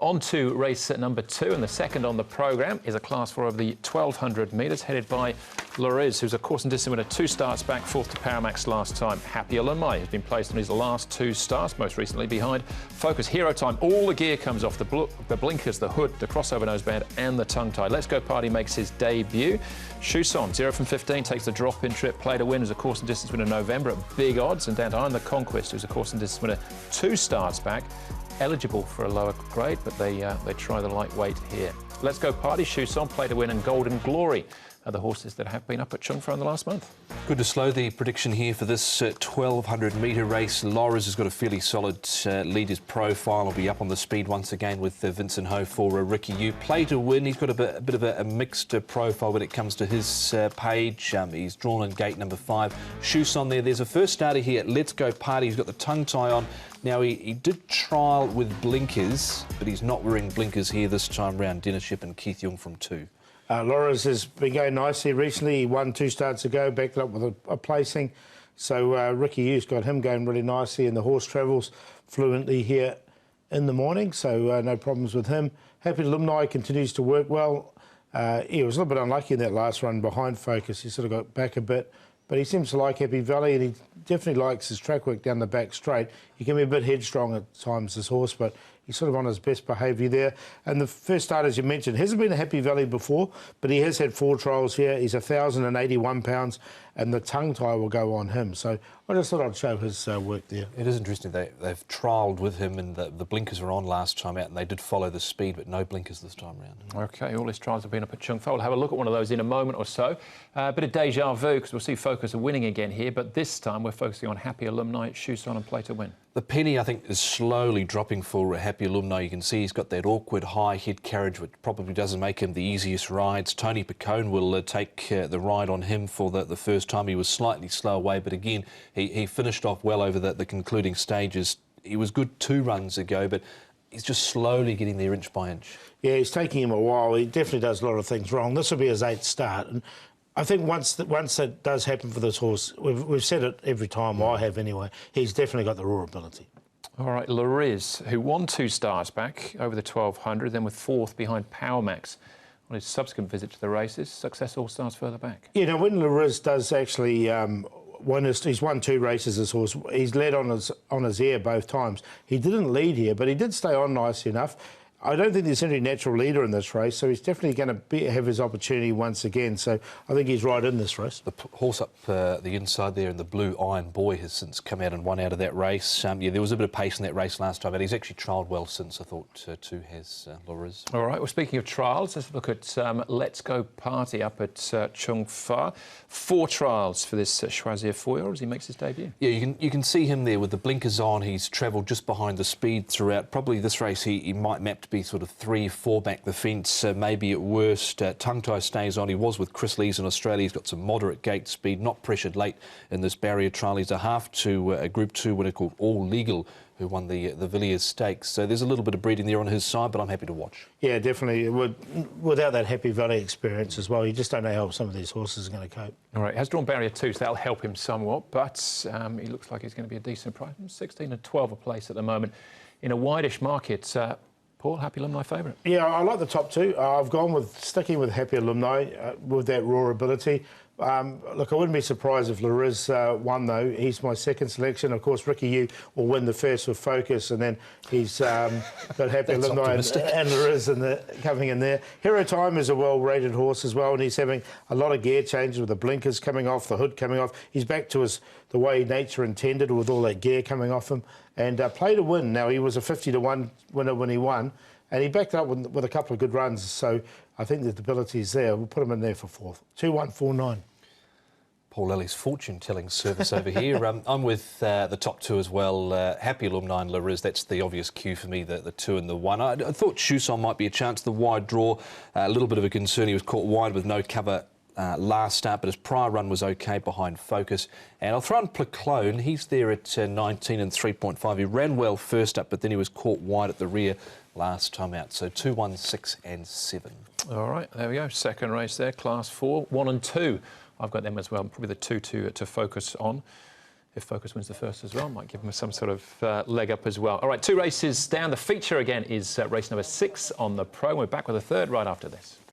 On to race number 2, and the second on the programme is a Class 4 of the 1200 metres, headed by Lariz, who's a course and distance winner 2 starts back, 4th to Paramax last time. Happy Alumni has been placed on his last 2 starts, most recently behind Focus. Hero Time, all the gear comes off, the blinkers, the hood, the crossover noseband and the tongue tie. Let's Go Party makes his debut. Chuson, 0 from 15, takes the drop-in trip. Play to Win is a course and distance winner in November at big odds, and down to Iron the Conquest, who's a course and distance winner 2 starts back. Eligible for a lower grade, but they try the lightweight here. Let's Go Party, Chuson, Play to Win and Golden Glory are the horses that have been up at Chung Fa in the last month. Good to slow the prediction here for this 1200 metre race. Loris has got a fairly solid leader's profile. Will be up on the speed once again with Vincent Ho for Ricky Yu. Play to Win, he's got a bit of a mixed profile when it comes to his page. He's drawn in gate number 5. Chuson there. There's a first starter here. Let's Go Party. He's got the tongue tie on. Now, he did trial with blinkers, but he's not wearing blinkers here this time round. Dennis Ship and Keith Young from 2. Loris has been going nicely recently. He won 2 starts ago, backed it up with a placing. So Ricky Yu's got him going really nicely, and the horse travels fluently here in the morning, so no problems with him. Happy Alumni continues to work well. He was a little bit unlucky in that last run behind Focus. He sort of got back a bit, but he seems to like Happy Valley, and he definitely likes his track work down the back straight. He can be a bit headstrong at times, this horse, but he's sort of on his best behaviour there. And the first start, as you mentioned, hasn't been a Happy Valley before, but he has had 4 trials here. He's 1,081 pounds, and the tongue tie will go on him. So I just thought I'd show his work there. It is interesting. They've trialled with him, and the blinkers were on last time out, and they did follow the speed, but no blinkers this time round. OK, all his trials have been up at Chung Fa. We'll have a look at one of those in a moment or so. A bit of deja vu, because we'll see Focus winning again here, but this time we're focusing on Happy Alumni, Chuson and Play to Win. The penny, I think, is slowly dropping for Happy Alumni. You can see he's got that awkward high head carriage, which probably doesn't make him the easiest rides. Tony Picone will take the ride on him for the first time. He was slightly slow away, but again, he finished off well over the concluding stages. He was good 2 runs ago, but he's just slowly getting there inch by inch. Yeah, he's taking him a while. He definitely does a lot of things wrong. This will be his 8th start. And I think once that does happen for this horse, we've said it every time, I have anyway, he's definitely got the raw ability. All right, Lariz, who won 2 starts back over the 1200, then with 4th behind Powermax on his subsequent visit to the races. Success all starts further back. You know, when Lariz does actually he's won 2 races, this horse. He's led on his air both times. He didn't lead here, but he did stay on nicely enough. I don't think there's any natural leader in this race, so he's definitely going to have his opportunity once again. So I think he's right in this race. The horse up the inside there in the blue, Iron Boy, has since come out and won out of that race. Yeah, there was a bit of pace in that race last time, but he's actually trialled well since, I thought, too, has Lariz. All right, well, speaking of trials, let's look at Let's Go Party up at Chung Fa. 4 trials for this Choisir 4-year-old as he makes his debut. Yeah, you can see him there with the blinkers on. He's travelled just behind the speed throughout. Probably this race he might map to be sort of 3-4 back the fence, maybe at worst. Tongue tie stays on. He was with Chris Lees in Australia. He's got some moderate gate speed, not pressured late in this barrier trial. He's a half to a Group 2 winner called All Legal, who won the Villiers Stakes. So there's a little bit of breeding there on his side, but I'm happy to watch. Yeah, definitely. Without that Happy Valley experience as well, you just don't know how some of these horses are going to cope. All right, he has drawn barrier 2, so that'll help him somewhat, but he looks like he's going to be a decent price. 16 and 12 a place at the moment in a wideish market. Paul, Happy Alumni favourite? Yeah, I like the top 2. I've gone with sticking with Happy Alumni with that raw ability. Look, I wouldn't be surprised if Lariz won, though. He's my 2nd selection. Of course, Ricky Yu will win the first with Focus, and then he's got Happy Alumni and Lariz coming in there. Hero Time is a well-rated horse as well, and he's having a lot of gear changes with the blinkers coming off, the hood coming off. He's back to the way nature intended with all that gear coming off him. And Play to Win. Now, he was a 50-1 winner when he won, and he backed up with a couple of good runs, so I think the ability is there. We'll put him in there for 4th. 2-1-4-9. Paul Lilly's fortune-telling service over here. I'm with the top 2 as well. Happy Alumni and Lariz, that's the obvious cue for me, the 2 and the 1. I thought Chuson might be a chance. The wide draw, a little bit of a concern. He was caught wide with no cover last start, but his prior run was OK behind Focus. And I'll throw in Pleclone. He's there at 19 and 3.5. He ran well first up, but then he was caught wide at the rear last time out. So 2, 1, 6 and 7. All right, there we go. Second race there, Class 4, 1 and 2. I've got them as well. Probably the 2 to focus on. If Focus wins the first as well, might give them some sort of leg up as well. All right, 2 races down. The feature again is race number 6 on the Pro. We're back with a third right after this.